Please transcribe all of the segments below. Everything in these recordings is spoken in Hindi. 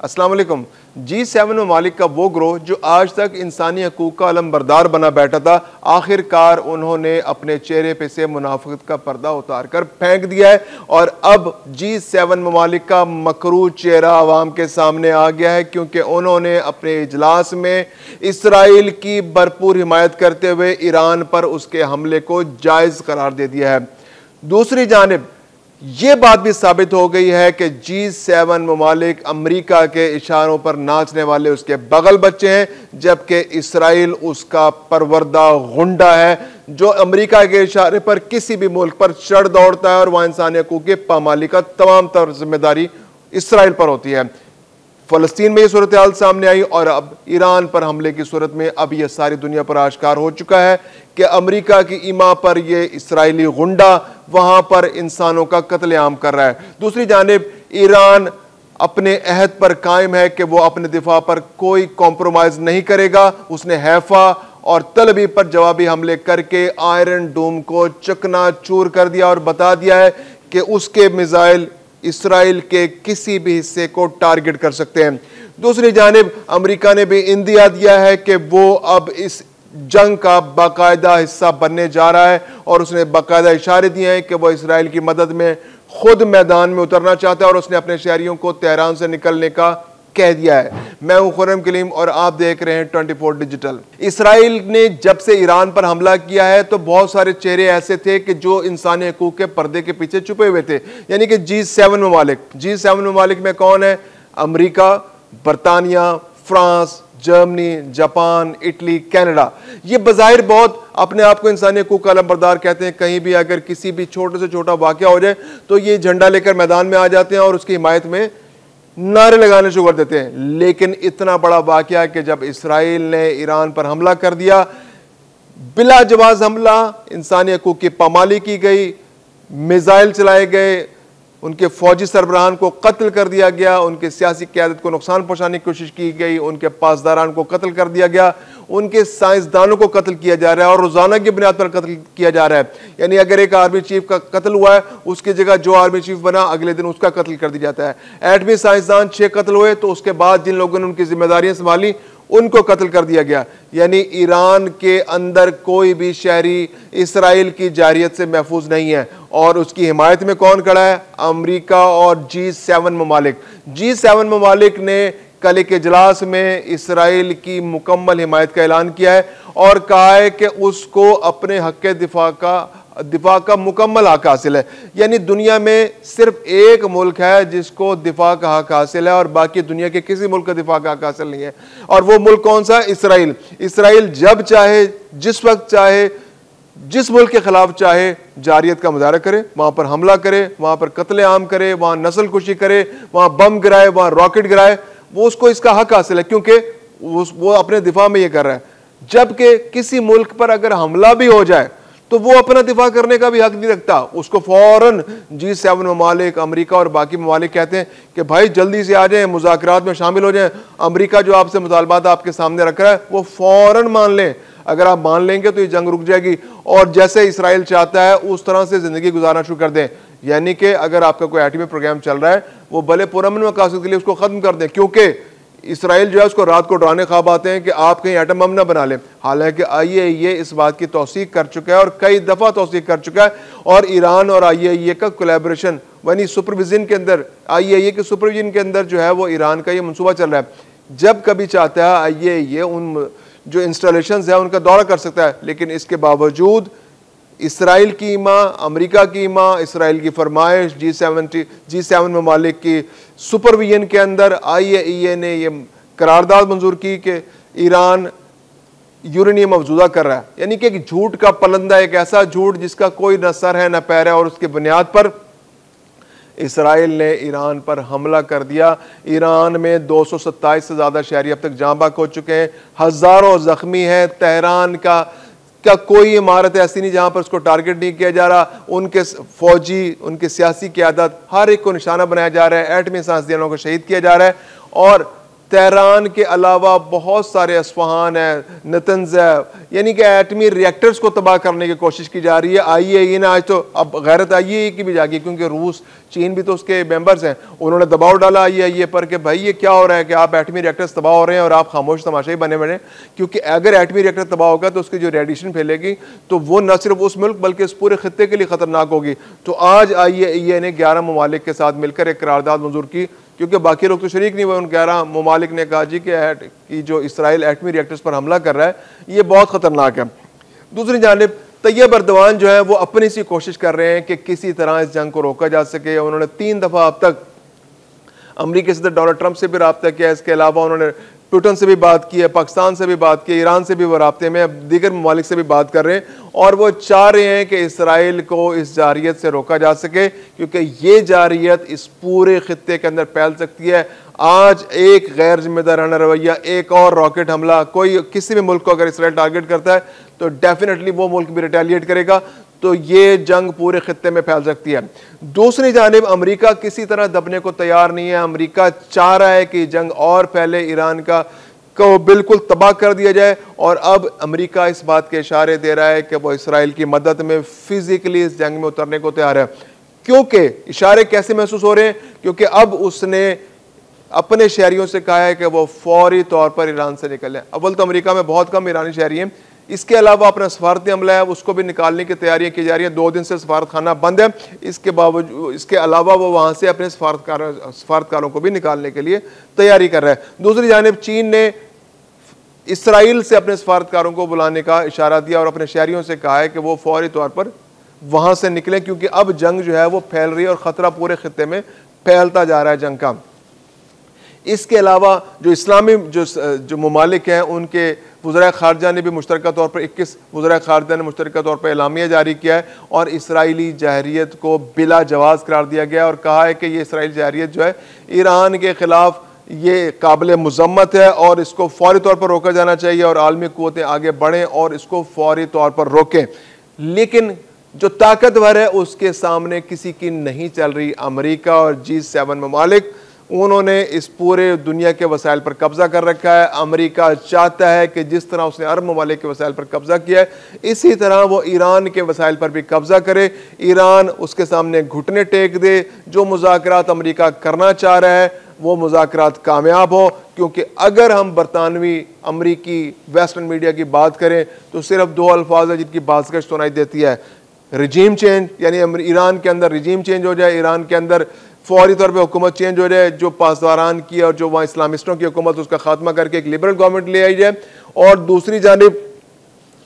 अस्सलाम वालेकुम। G7 ममालिक का वो ग्रोह जो आज तक इंसानी हकूक़ का अलमबरदार बना बैठा था, आखिरकार उन्होंने अपने चेहरे पे से मुनाफिकत का पर्दा उतार कर फेंक दिया है और अब G7 ममालिक का मकरू चेहरा आवाम के सामने आ गया है, क्योंकि उन्होंने अपने इजलास में इसराइल की भरपूर हिमायत करते हुए ईरान पर उसके हमले को जायज़ करार दे दिया है। दूसरी जानिब ये बात भी साबित हो गई है कि G7 ममालिक अमेरिका के इशारों पर नाचने वाले उसके बगल बच्चे हैं, जबकि इसराइल उसका परवरदा गुंडा है जो अमेरिका के इशारे पर किसी भी मुल्क पर चढ़ दौड़ता है और वह इंसानी हकूक़ की पामाली का तमाम तर जिम्मेदारी इसराइल पर होती है। फ़लस्तीन में ये सूरत हाल सामने आई और अब ईरान पर हमले की सूरत में अब यह सारी दुनिया पर आश्कार हो चुका है कि अमेरिका की ईमा पर यह इसराइली गुंडा वहां पर इंसानों का कत्लेआम कर रहा है। दूसरी जानिब ईरान अपने अहद पर कायम है कि वो अपने दिफा पर कोई कॉम्प्रोमाइज नहीं करेगा। उसने हैफा और तल अवीव पर जवाबी हमले करके आयरन डोम को चकनाचूर कर दिया और बता दिया है कि उसके मिसाइल इसराइल के किसी भी हिस्से को टारगेट कर सकते हैं। दूसरी जानिब अमेरिका ने भी इंदिया दिया है कि वो अब इस जंग का बाकायदा हिस्सा बनने जा रहा है और उसने बाकायदा इशारे दिए हैं कि वो इसराइल की मदद में खुद मैदान में उतरना चाहता है और उसने अपने शहरियों को तेहरान से निकलने का कह दिया है। मैं हूं खुर्रम कलीम और आप देख रहे हैं 24 डिजिटल। इसराइल ने जब से ईरान पर हमला किया है तो बहुत सारे चेहरे ऐसे थे कि जो इंसानी हकूक़ के पर्दे के पीछे छुपे हुए थे, यानी कि G7 ममालिक। G7 ममालिक में कौन है? अमेरिका, बरतानिया, France, Germany, Japan, Italy, Canada. ये बज़ाहिर बहुत अपने आप को इंसानी हकूक़ का अलमबरदार कहते हैं। कहीं भी अगर किसी भी छोटे से छोटा वाक़या हो जाए तो ये झंडा लेकर मैदान में आ जाते हैं और उसकी हिमायत में नारे लगाने शुरू कर देते हैं। लेकिन इतना बड़ा वाक़या कि जब इसराइल ने ईरान पर हमला कर दिया, बिला जवाज़ हमला, इंसानी हकूक़ की पामाली की गई, मिसाइल चलाए गए, उनके फौजी सरबराहान को कत्ल कर दिया गया, उनके सियासी क़यादत को नुकसान पहुंचाने की कोशिश की गई, उनके पासदारान को कत्ल कर दिया गया, उनके साइंसदानों को कत्ल किया जा रहा है और रोज़ाना की बुनियाद पर कत्ल किया जा रहा है। यानी अगर एक आर्मी चीफ का कत्ल हुआ है, उसकी जगह जो आर्मी चीफ बना अगले दिन उसका कत्ल कर दिया जाता है। एटमी साइंसदान 6 कत्ल हुए तो उसके बाद जिन लोगों ने उनकी जिम्मेदारियां संभाली उनको कत्ल कर दिया गया। यानी ईरान के अंदर कोई भी शहरी इसराइल की जारियत से महफूज नहीं है और उसकी हिमायत में कौन खड़ा है? अमेरिका और G7 ममालिक। G7 ममालिक ने कल एक इजलास में इसराइल की मुकम्मल हिमायत का ऐलान किया है और कहा है कि उसको अपने हक के दिफा का मुकम्मल हक हासिल है। यानी दुनिया में सिर्फ एक मुल्क है जिसको दिफा का हक हासिल है और बाकी दुनिया के किसी मुल्क का दिफा का हक हासिल नहीं है। और वो मुल्क कौन सा? इसराइल। इसराइल जब चाहे, जिस वक्त चाहे, जिस मुल्क के खिलाफ चाहे जारियत का मुजाहरा करे, वहां पर हमला करे, वहां पर कत्लेआम करे, वहां नस्ल कुशी करे, वहां बम गिराए, वहां रॉकेट गिराए, वो उसको इसका हक हासिल है क्योंकि वो अपने दिफा में ये कर रहा है। जबकि किसी मुल्क पर अगर हमला भी हो जाए तो वो अपना दिफा करने का भी हक नहीं रखता। उसको फौरन G7 ममालिक, अमेरिका और बाकी ममालिक कहते हैं कि भाई जल्दी से आ जाएं, मुज़ाकरात में शामिल हो जाएं। अमेरिका जो आपसे मुतालबात आपके सामने रख रहा है वो फौरन मान लें। अगर आप मान लेंगे तो ये जंग रुक जाएगी और जैसे इसराइल चाहता है उस तरह से जिंदगी गुजारना शुरू कर दें। यानी कि अगर आपका कोई एटमी प्रोग्राम चल रहा है वो भले पुरअमन मकासद के लिए उसको खत्म कर दें, क्योंकि इसराइल जो है उसको रात को डराने ख्वाब आते हैं कि आप कहीं एटम बम ना बना लें। हालांकि IAEA इस बात की तौसीक कर चुका है और कई दफ़ा तौसीक कर चुका है और ईरान और IAEA का कोलैबोरेशन यानी सुपरविजन के अंदर, IAEA के सुपरविजन के अंदर जो है वो ईरान का ये मनसूबा चल रहा है। जब कभी चाहता है IAEA उन जो इंस्टॉलेशन है उनका दौरा कर सकता है, लेकिन इसके बावजूद इसराइल की ईमा, अमेरिका की ईमा, इसराइल की फरमाइश, G7 ममालिक की सुपरविजन के अंदर IAEA ने यह करारदाद मंजूर की कि ईरान यूरेनियम अफजूदा कर रहा है। यानी कि एक झूठ का पलंदा, एक ऐसा झूठ जिसका कोई न सर है न पैर है और उसकी बुनियाद पर इसराइल ने ईरान पर हमला कर दिया। ईरान में 227 से ज़्यादा शहरी अब तक जाँ बाक हो चुके हैं, हज़ारों ज़ख्मी हैं। तेहरान का कोई इमारत ऐसी नहीं जहां पर उसको टारगेट नहीं किया जा रहा। उनके फौजी, उनके सियासी क़यादत, हर एक को निशाना बनाया जा रहा है। एटमी साइंसदानों को शहीद किया जा रहा है और तेहरान के अलावा बहुत सारे अस्फहान है, नतंज है, यानी कि एटमी रिएक्टर्स को तबाह करने की कोशिश की जा रही है। IAEA ने आज तो अब गैरत IAEA की भी जागी, क्योंकि रूस चीन भी तो उसके मेंबर्स हैं। उन्होंने दबाव डाला IAEA पर कि भाई ये क्या हो रहा है कि आप एटमी रिएक्टर्स तबाह हो रहे हैं और आप खामोश तमाशाई बने बने, क्योंकि अगर एटमी रिएक्टर तबाह होगा तो उसकी जो रेडिएशन फैलेगी तो वो न सिर्फ उस मुल्क बल्कि इस पूरे खत्ते के लिए खतरनाक होगी। तो आज IAEA ने 11 ममालिक के साथ मिलकर एक करारदाद मंजूर की, क्योंकि बाकी लोग तो शरीक नहीं हुए। उन 11 ममालिक ने कहा जी कि जो इसराइल एटमी रिएक्टर्स पर हमला कर रहा है ये बहुत खतरनाक है। दूसरी जानिब तैयब अर्दवान जो है वो अपनी सी कोशिश कर रहे हैं कि किसी तरह इस जंग को रोका जा सके। उन्होंने 3 दफा अब तक अमेरिकी सदर डोनाल्ड ट्रंप से भी रब्ता किया, इसके अलावा उन्होंने पुतिन से भी बात की है, पाकिस्तान से भी बात की है, ईरान से भी वो राब्ते में, दीगर ममालिक से भी बात कर रहे हैं और वो चाह रहे हैं कि इसराइल को इस जारियत से रोका जा सके, क्योंकि ये जारियत इस पूरे खित्ते के अंदर फैल सकती है। आज एक गैर जिम्मेदाराना रवैया, एक और रॉकेट हमला, कोई किसी भी मुल्क को अगर इसराइल टारगेट करता है तो डेफिनेटली वो मुल्क भी रिटेलिएट करेगा, तो ये जंग पूरे खित्ते में फैल सकती है। दूसरी जानिब अमेरिका किसी तरह दबने को तैयार नहीं है। अमेरिका चाह रहा है कि जंग और फैले, ईरान को बिल्कुल तबाह कर दिया जाए, और अब अमेरिका इस बात के इशारे दे रहा है कि वो इसराइल की मदद में फिजिकली इस जंग में उतरने को तैयार है। क्योंकि इशारे कैसे महसूस हो रहे हैं, क्योंकि अब उसने अपने शहरियों से कहा है कि वो फौरी तौर पर ईरान से निकलें। अव्वल तो अमेरिका में बहुत कम ईरानी शहरी हैं, इसके अलावा अपना सफारती अमला है उसको भी निकालने की तैयारियां की जा रही हैं। 2 दिन से सफारत खाना बंद है, इसके अलावा वो वहां से अपने सफारतकारों को भी निकालने के लिए तैयारी कर रहा है। दूसरी जानिब चीन ने इसराइल से अपने सफारतकारों को बुलाने का इशारा दिया और अपने शहरियों से कहा है कि वो फौरी तौर पर वहां से निकले, क्योंकि अब जंग जो है वो फैल रही है और खतरा पूरे खित्ते में फैलता जा रहा है जंग का। इसके अलावा जो इस्लामी जो ममालिक हैं उनके वज़राए ख़ारजा ने भी मुश्तरका तौर पर 21 वज़राए ख़ारजा ने मुश्तरका तौर पर एलामिया जारी किया है और इसराइली जहरियत को बिला जवाज़ करार दिया गया और कहा है कि ये इसराइली जहरियत जो है ईरान के ख़िलाफ़ ये काबिल मज़म्मत है और इसको फौरी तौर पर रोका जाना चाहिए और आलमी क़ुव्वतें आगे बढ़ें और इसको फौरी तौर पर रोकें। लेकिन जो ताकतवर है उसके सामने किसी की नहीं चल रही। अमेरिका और G7 ममालिक, उन्होंने इस पूरे दुनिया के वसाइल पर कब्जा कर रखा है। अमेरिका चाहता है कि जिस तरह उसने अरब ममालिक के वसाइल पर कब्जा किया है, इसी तरह वो ईरान के वसाइल पर भी कब्जा करे, ईरान उसके सामने घुटने टेक दे। जो मुज़ाकरात अमेरिका करना चाह रहा है वो मुज़ाकरात कामयाब हो, क्योंकि अगर हम बरतानवी, अमरीकी, वेस्टर्न मीडिया की बात करें तो सिर्फ 2 अल्फाज है जिनकी बाज़गश्त सुनाई देती है, रिजीम चेंज, यानी ईरान के अंदर रिजीम चेंज हो जाए, ईरान के अंदर फौरी तौर पे हुकूमत चेंज हो जाए, जो पासदारान की और जो वहाँ इस्लामिस्टों की हुकूमत उसका खात्मा करके एक लिबरल गवर्नमेंट ले आई जाए, और दूसरी जानिब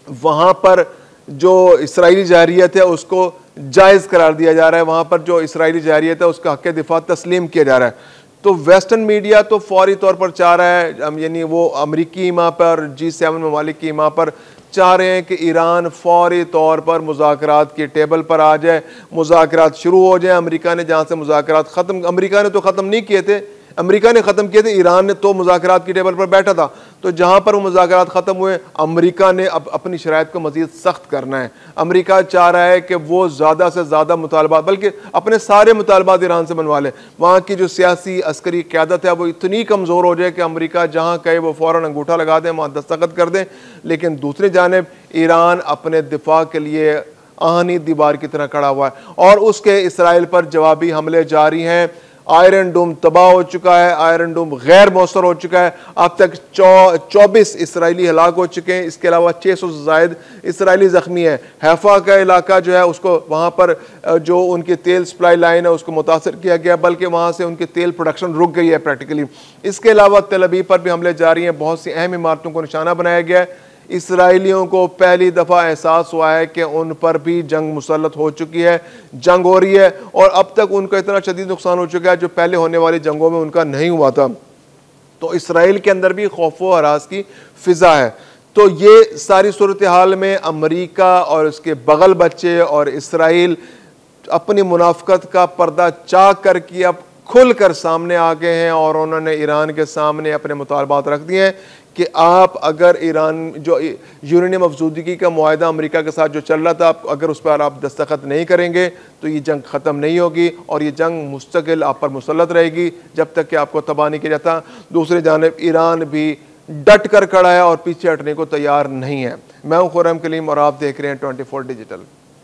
वहाँ पर जो इसराइली जारियत है उसको जायज़ करार दिया जा रहा है, वहाँ पर जो इसराइली जारियत है उसका हक़ दिफा तस्लीम किया जा रहा है। तो वेस्टर्न मीडिया तो फौरी तौर पर चाह रहा है, यानी वो अमरीकी ईमा पर, G7 ममालिक की ईमा पर चाह रहे हैं कि ईरान फौरी तौर पर मुज़ाकरात की टेबल पर आ जाए, मुज़ाकरात शुरू हो जाए। अमेरिका ने जहाँ से मुज़ाकरात ख़त्म, अमेरिका ने तो ख़त्म नहीं किए थे, अमेरिका ने ख़त्म किए थे, ईरान ने तो मुज़ाकरात की टेबल पर बैठा था। तो जहाँ पर वो मुज़ाकरात ख़त्म हुए, अमेरिका ने अब अपनी शराइत को मज़ीद सख्त करना है। अमेरिका चाह रहा है कि वो ज़्यादा से ज़्यादा मुतालबात, बल्कि अपने सारे मुतालबात ईरान से बनवा लें। वहाँ की जो सियासी अस्करी क़यादत है वो इतनी कमज़ोर हो जाए कि अमेरिका जहाँ कहे वो फ़ौरन अंगूठा लगा दें, वहाँ दस्तखत कर दें। लेकिन दूसरी जानिब ईरान अपने दिफा के लिए आहनी दीवार की तरह खड़ा हुआ है और उसके इसराइल पर जवाबी हमले जारी हैं। आयरन डोम तबाह हो चुका है, आयरन डोम गैर मौसर हो चुका है। अब तक 24 इसराइली हलाक हो चुके हैं, इसके अलावा 600 से ज़ायद इसराइली ज़ख्मी है। हैफा का इलाका जो है उसको, वहाँ पर जो उनकी तेल सप्लाई लाइन है उसको मुतासर किया गया, बल्कि वहाँ से उनकी तेल प्रोडक्शन रुक गई है प्रैक्टिकली। इसके अलावा तेल अवीव पर भी हमले जारी हैं, बहुत सी अहम इमारतों को निशाना बनाया गया है। इसराइलियों को पहली दफ़ा एहसास हुआ है कि उन पर भी जंग मुसल्लत हो चुकी है, जंग हो रही है और अब तक उनका इतना शदीद नुकसान हो चुका है जो पहले होने वाली जंगों में उनका नहीं हुआ था। तो इसराइल के अंदर भी खौफ व हरास की फ़िज़ा है। तो ये सारी सूरत हाल में अमरीका और उसके बगल बच्चे और इसराइल अपनी मुनाफ़कत का पर्दा चाक करके अब खुल कर सामने आ गए हैं और उन्होंने ईरान के सामने अपने मुतालबात रख दिए हैं कि आप अगर ईरान जो यूरेनियम अफजूदगी का मुआहदा अमेरिका के साथ जो चल रहा था, अगर उस पर आप दस्तखत नहीं करेंगे तो ये जंग ख़त्म नहीं होगी और ये जंग मुस्तकिल आप पर मुसल्लत रहेगी जब तक कि आपको तबाह नहीं किया जाता। दूसरी जानिब ईरान भी डट कर खड़ा है और पीछे हटने को तैयार नहीं है। मैं हूं खुर्रम कलीम और आप देख रहे हैं 24 डिजिटल।